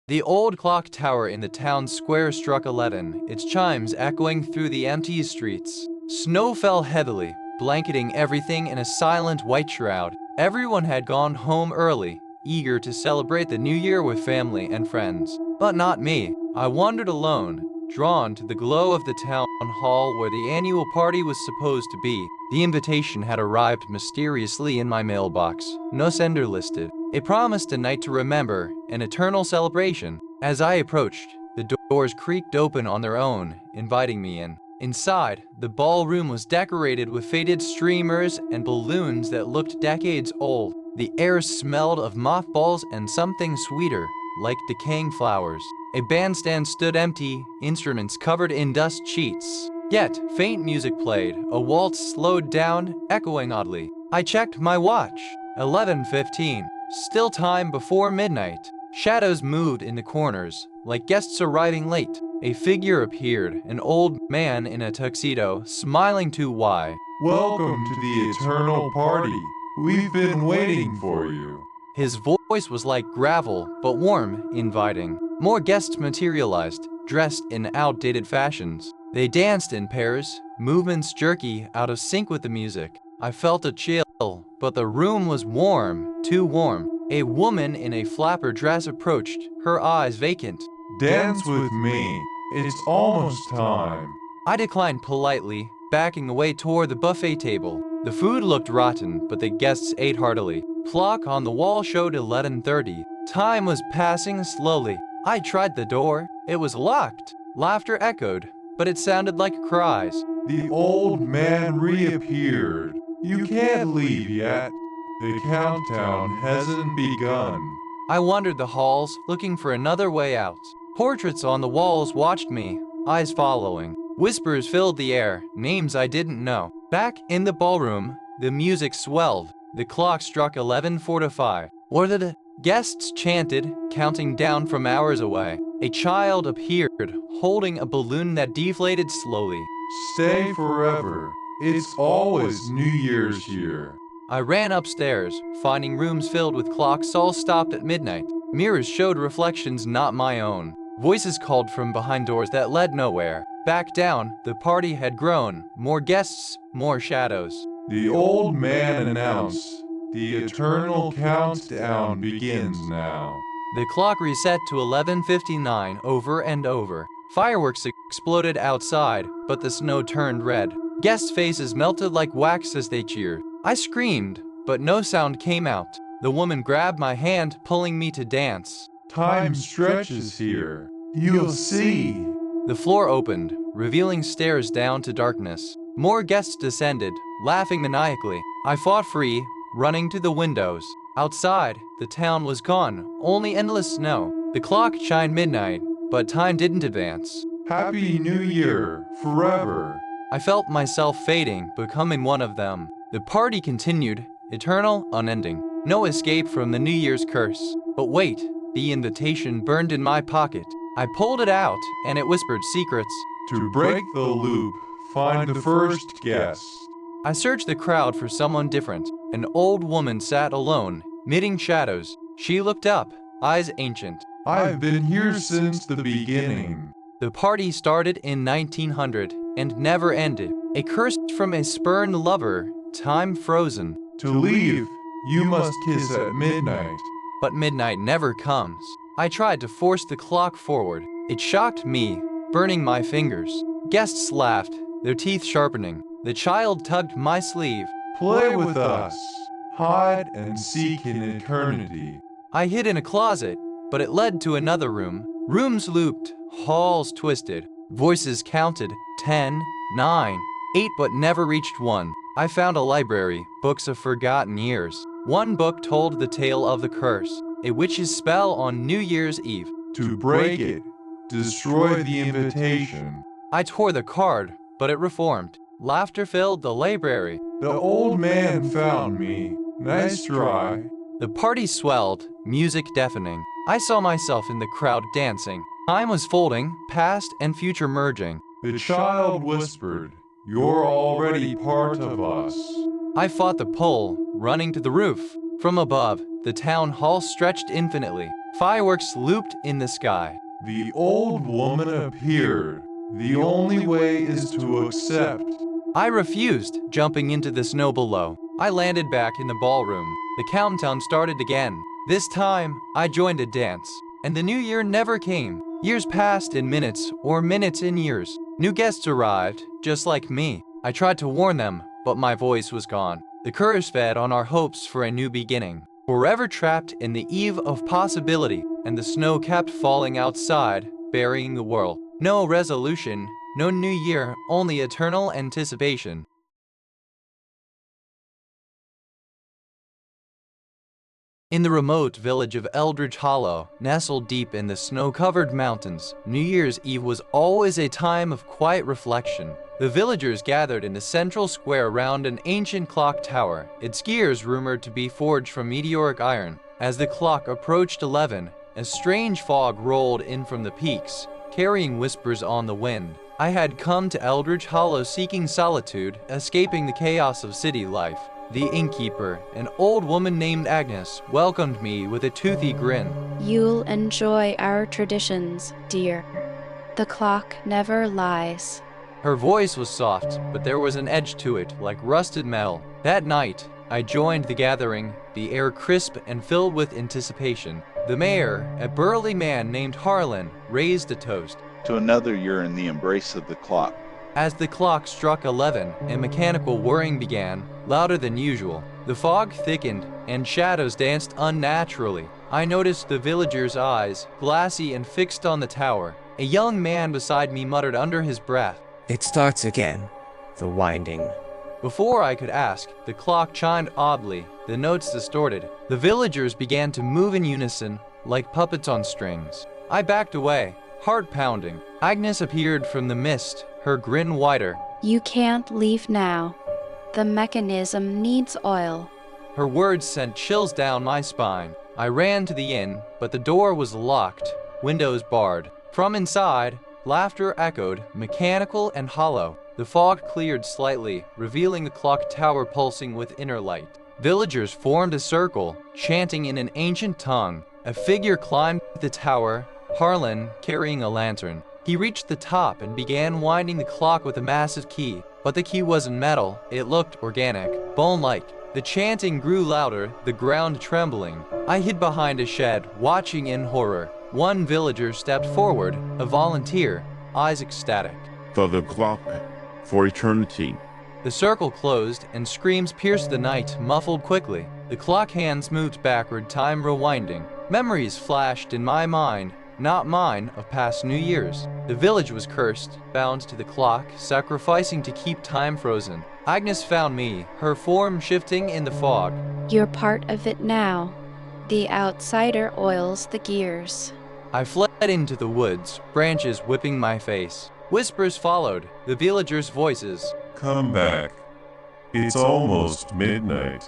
The old clock tower in the town square struck 11, its chimes echoing through the empty streets. Snow fell heavily, blanketing everything in a silent white shroud. Everyone had gone home early, eager to celebrate the new year with family and friends. But not me. I wandered alone, drawn to the glow of the town hall where the annual party was supposed to be. The invitation had arrived mysteriously in my mailbox, no sender listed. It promised a night to remember, an eternal celebration. As I approached, the doors creaked open on their own, inviting me in. Inside, the ballroom was decorated with faded streamers and balloons that looked decades old. The air smelled of mothballs and something sweeter, like decaying flowers. A bandstand stood empty, instruments covered in dust sheets. Yet, faint music played, a waltz slowed down, echoing oddly. I checked my watch. 11:15. Still time before midnight. Shadows moved in the corners, like guests arriving late. A figure appeared, an old man in a tuxedo, smiling to Y. Welcome to the eternal party. We've been waiting for you. His voice was like gravel, but warm, inviting. More guests materialized, dressed in outdated fashions. They danced in pairs, movements jerky, out of sync with the music. I felt a chill, but the room was warm, too warm. A woman in a flapper dress approached, her eyes vacant. Dance with me. It's almost time. I declined politely, backing away toward the buffet table. The food looked rotten, but the guests ate heartily. Clock on the wall showed 11:30. Time was passing slowly. I tried the door. It was locked. Laughter echoed, but it sounded like cries. The old man reappeared. You can't leave yet. The countdown hasn't begun. I wandered the halls, looking for another way out. Portraits on the walls watched me, eyes following. Whispers filled the air, names I didn't know. Back in the ballroom, the music swelled. The clock struck 11:45. Or the guests chanted, counting down from hours away. A child appeared, holding a balloon that deflated slowly. Stay forever. It's always New Year's here. I ran upstairs, finding rooms filled with clocks all stopped at midnight. Mirrors showed reflections not my own. Voices called from behind doors that led nowhere. Back down, the party had grown. More guests, more shadows. The old man announced, the eternal countdown begins now. The clock reset to 11:59 over and over. Fireworks exploded outside, but the snow turned red. Guests' faces melted like wax as they cheered. I screamed, but no sound came out. The woman grabbed my hand, pulling me to dance. Time stretches here. You'll see. The floor opened, revealing stairs down to darkness. More guests descended, laughing maniacally. I fought free, running to the windows. Outside, the town was gone, only endless snow. The clock chimed midnight, but time didn't advance. Happy New Year, forever. I felt myself fading, becoming one of them. The party continued, eternal, unending. No escape from the New Year's curse. But wait, the invitation burned in my pocket. I pulled it out, and it whispered secrets. To break the loop, find the first guest. I searched the crowd for someone different. An old woman sat alone, knitting shadows. She looked up, eyes ancient. I've been here since the beginning. The party started in 1900 and never ended. A curse from a spurned lover, time frozen. To leave, you must kiss at midnight. But midnight never comes. I tried to force the clock forward. It shocked me, burning my fingers. Guests laughed, their teeth sharpening. The child tugged my sleeve. Play with us. Hide and seek in eternity. I hid in a closet, but it led to another room. Rooms looped, halls twisted. Voices counted, 10, 9, 8, but never reached 1. I found a library, books of forgotten years. One book told the tale of the curse, a witch's spell on New Year's Eve. To break it, destroy the invitation. I tore the card, but it reformed. Laughter filled the library. The old man found me. Nice try. The party swelled, music deafening. I saw myself in the crowd dancing. Time was folding, past and future merging. The child whispered, "You're already part of us." I fought the pull, running to the roof. From above, the town hall stretched infinitely. Fireworks looped in the sky. The old woman appeared. The only way is to accept. I refused, jumping into the snow below. I landed back in the ballroom. The countdown started again. This time, I joined a dance. And the new year never came. Years passed in minutes, or minutes in years. New guests arrived, just like me. I tried to warn them, but my voice was gone. The curse fed on our hopes for a new beginning. Forever trapped in the eve of possibility, and the snow kept falling outside, burying the world. No resolution, no new year, only eternal anticipation. In the remote village of Eldridge Hollow, nestled deep in the snow-covered mountains, New Year's Eve was always a time of quiet reflection. The villagers gathered in the central square around an ancient clock tower, its gears rumored to be forged from meteoric iron. As the clock approached 11, a strange fog rolled in from the peaks, carrying whispers on the wind. I had come to Eldridge Hollow seeking solitude, escaping the chaos of city life. The innkeeper, an old woman named Agnes, welcomed me with a toothy grin. You'll enjoy our traditions, dear. The clock never lies. Her voice was soft, but there was an edge to it, like rusted metal. That night, I joined the gathering, the air crisp and filled with anticipation. The mayor, a burly man named Harlan, raised a toast. To another year in the embrace of the clock. As the clock struck 11, a mechanical whirring began, louder than usual. The fog thickened, and shadows danced unnaturally. I noticed the villagers' eyes, glassy and fixed on the tower. A young man beside me muttered under his breath, "It starts again. The winding." Before I could ask, the clock chimed oddly, the notes distorted. The villagers began to move in unison, like puppets on strings. I backed away, heart pounding. Agnes appeared from the mist, her grin wider. You can't leave now. The mechanism needs oil. Her words sent chills down my spine. I ran to the inn, but the door was locked, windows barred. From inside, laughter echoed, mechanical and hollow. The fog cleared slightly, revealing the clock tower pulsing with inner light. Villagers formed a circle, chanting in an ancient tongue. A figure climbed the tower, Harlan carrying a lantern. He reached the top and began winding the clock with a massive key. But the key wasn't metal, it looked organic, bone-like. The chanting grew louder, the ground trembling. I hid behind a shed, watching in horror. One villager stepped forward, a volunteer, eyes ecstatic. For the clock, for eternity. The circle closed, and screams pierced the night, muffled quickly. The clock hands moved backward, time rewinding. Memories flashed in my mind, not mine, of past New Year's. The village was cursed, bound to the clock, sacrificing to keep time frozen. Agnes found me, her form shifting in the fog. You're part of it now. The outsider oils the gears. I fled into the woods, branches whipping my face. Whispers followed, the villagers' voices. Come back. It's almost midnight.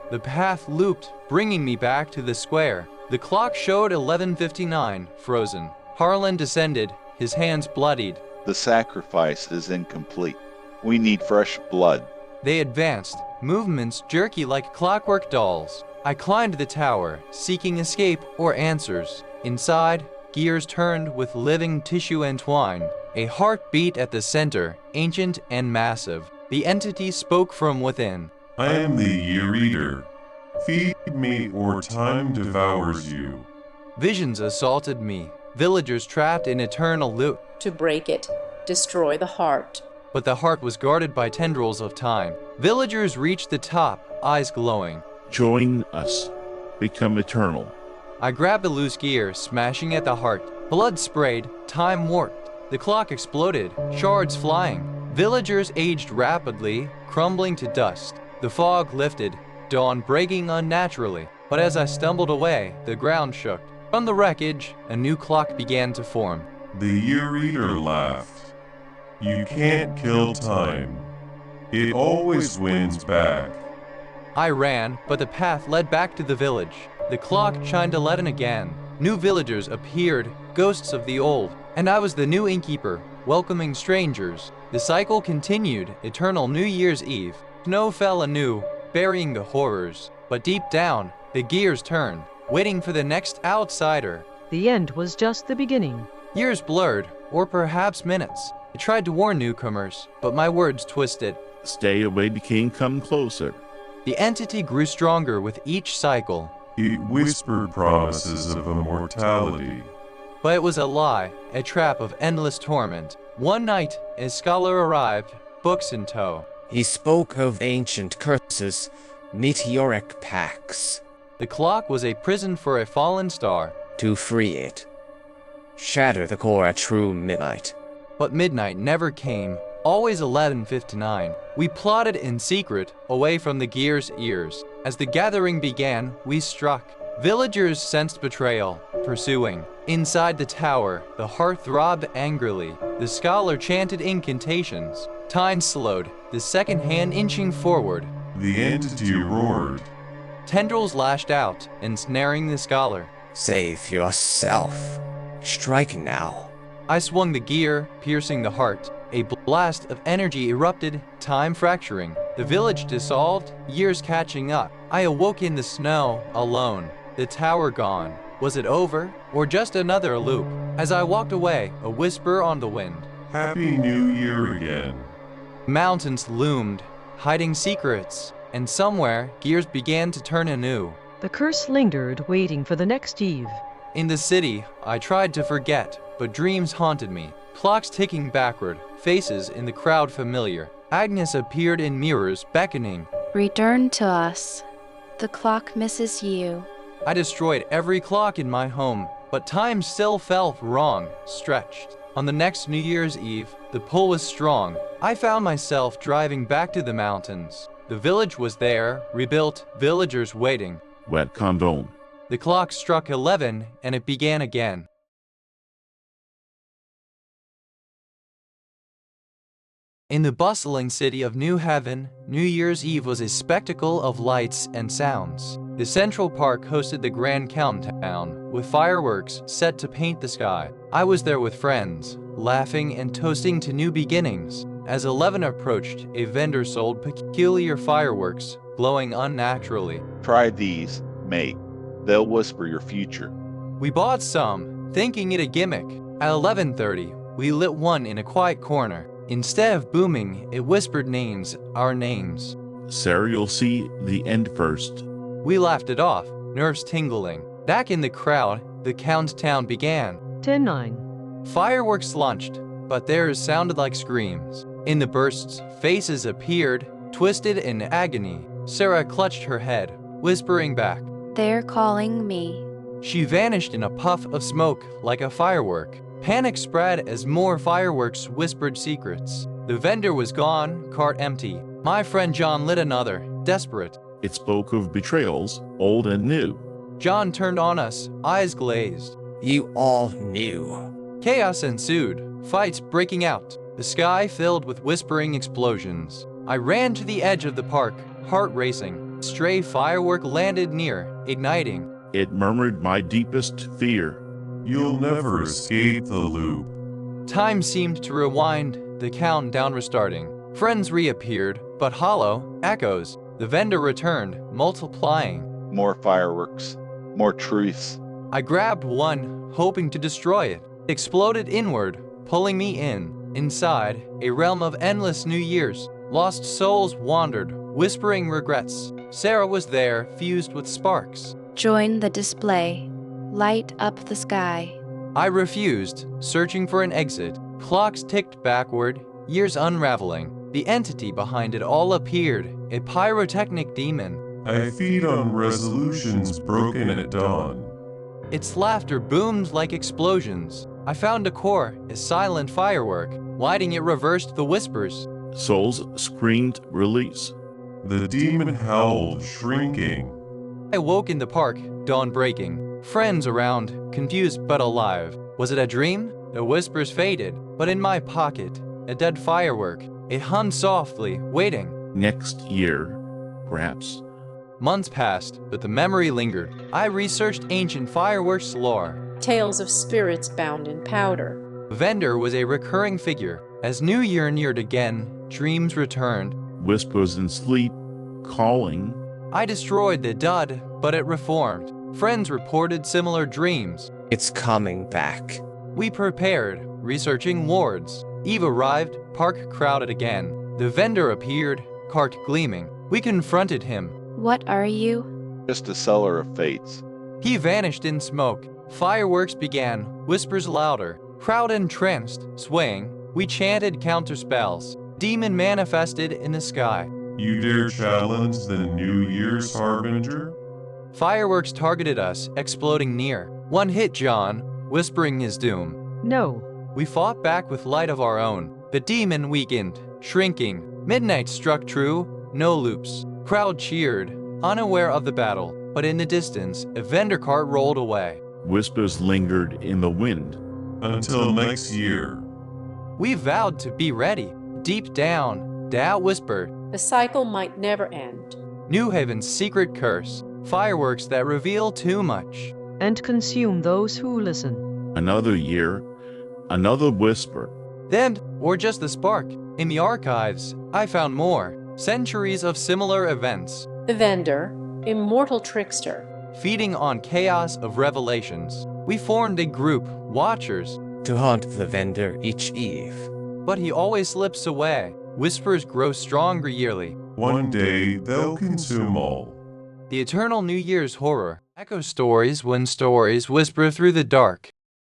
The path looped, bringing me back to the square. The clock showed 11:59, frozen. Harlan descended, his hands bloodied. The sacrifice is incomplete. We need fresh blood. They advanced, movements jerky like clockwork dolls. I climbed the tower, seeking escape or answers. Inside, gears turned with living tissue entwined. A heart beat at the center, ancient and massive. The entity spoke from within. I am the Year Eater. Feed me or time devours you. Visions assaulted me, villagers trapped in eternal loop. To break it, destroy the heart. But the heart was guarded by tendrils of time. Villagers reached the top, eyes glowing. Join us. Become eternal. I grabbed a loose gear, smashing at the heart. Blood sprayed, time warped. The clock exploded, shards flying. Villagers aged rapidly, crumbling to dust. The fog lifted, dawn breaking unnaturally. But as I stumbled away, the ground shook. From the wreckage, a new clock began to form. The Year Eater laughed. You can't kill time. It always wins back. I ran, but the path led back to the village. The clock chimed 11 again. New villagers appeared, ghosts of the old, and I was the new innkeeper, welcoming strangers. The cycle continued, eternal New Year's Eve. Snow fell anew, burying the horrors. But deep down, the gears turned. waiting for the next outsider. The end was just the beginning. Years blurred, or perhaps minutes. I tried to warn newcomers, but my words twisted. Stay away became come closer. The entity grew stronger with each cycle. It whispered promises of immortality. But it was a lie, a trap of endless torment. One night, a scholar arrived, books in tow. He spoke of ancient curses, meteoric pacts. The clock was a prison for a fallen star. To free it, shatter the core at true midnight. But midnight never came, always 11:59. We plotted in secret, away from the gear's ears. As the gathering began, we struck. Villagers sensed betrayal, pursuing. Inside the tower, the heart throbbed angrily. The scholar chanted incantations. Time slowed, the second hand inching forward. The entity roared. Tendrils lashed out, ensnaring the scholar. Save yourself. Strike now. I swung the gear, piercing the heart. A blast of energy erupted, time fracturing. The village dissolved, years catching up. I awoke in the snow, alone. The tower gone. Was it over, or just another loop? As I walked away, a whisper on the wind. Happy New Year again. Mountains loomed, hiding secrets, and somewhere, gears began to turn anew. The curse lingered, waiting for the next eve. In the city, I tried to forget, but dreams haunted me. Clocks ticking backward, faces in the crowd familiar. Agnes appeared in mirrors, beckoning. Return to us. The clock misses you. I destroyed every clock in my home, but time still felt wrong, stretched. On the next New Year's Eve, the pull was strong. I found myself driving back to the mountains. The village was there, rebuilt, villagers waiting. Wet condone. The clock struck 11, and it began again. In the bustling city of New Haven, New Year's Eve was a spectacle of lights and sounds. The Central Park hosted the grand countdown, with fireworks set to paint the sky. I was there with friends, laughing and toasting to new beginnings. As 11 approached, a vendor sold peculiar fireworks, glowing unnaturally. Try these, mate. They'll whisper your future. We bought some, thinking it a gimmick. At 11:30, we lit one in a quiet corner. Instead of booming, it whispered names, our names. Sarah, you'll see the end first. We laughed it off, nerves tingling. Back in the crowd, the countdown began. 10-9. Fireworks launched, but theirs sounded like screams. In the bursts, faces appeared, twisted in agony. Sarah clutched her head, whispering back. They're calling me. She vanished in a puff of smoke like a firework. Panic spread as more fireworks whispered secrets. The vendor was gone, cart empty. My friend John lit another, desperate. It spoke of betrayals, old and new. John turned on us, eyes glazed. You all knew. Chaos ensued, fights breaking out. The sky filled with whispering explosions. I ran to the edge of the park, heart racing. Stray firework landed near, igniting. It murmured my deepest fear. You'll never escape the loop. Time seemed to rewind, the countdown restarting. Friends reappeared, but hollow, echoes. The vendor returned, multiplying. More fireworks. More truths. I grabbed one, hoping to destroy it. It exploded inward, pulling me in. Inside, a realm of endless New Years. Lost souls wandered, whispering regrets. Sarah was there, fused with sparks. Join the display. Light up the sky. I refused, searching for an exit. Clocks ticked backward, years unraveling. The entity behind it all appeared, a pyrotechnic demon. I feed on resolutions broken at dawn. Its laughter boomed like explosions. I found a core, a silent firework. Lighting it reversed the whispers. Souls screamed release. The demon howled, shrinking. I woke in the park, dawn breaking. Friends around, confused but alive. Was it a dream? The whispers faded, but in my pocket, a dead firework. It hummed softly, waiting. Next year, perhaps. Months passed, but the memory lingered. I researched ancient fireworks lore. Tales of spirits bound in powder. Vendor was a recurring figure. As New Year neared again, dreams returned. Whispers in sleep, calling. I destroyed the dud, but it reformed. Friends reported similar dreams. It's coming back. We prepared, researching wards. Eve arrived, park crowded again. The vendor appeared, cart gleaming. We confronted him. What are you? Just a seller of fates. He vanished in smoke. Fireworks began, whispers louder. Crowd entranced, swaying. We chanted counter spells. Demon manifested in the sky. You dare challenge the New Year's Harbinger? Fireworks targeted us, exploding near. One hit John, whispering his doom. No. We fought back with light of our own. The demon weakened, shrinking. Midnight struck true, no loops. Crowd cheered, unaware of the battle. But in the distance, a vendor cart rolled away. Whispers lingered in the wind. Until next year. We vowed to be ready. Deep down, doubt whispered. The cycle might never end. New Haven's secret curse. Fireworks that reveal too much. And consume those who listen. Another year, another whisper. Then, or just the spark. In the archives, I found more. Centuries of similar events. The vendor, immortal trickster. Feeding on chaos of revelations. We formed a group, Watchers. To haunt the vendor each eve. But he always slips away. Whispers grow stronger yearly. One day they'll consume all. The eternal New Year's horror. Echo stories when stories whisper through the dark.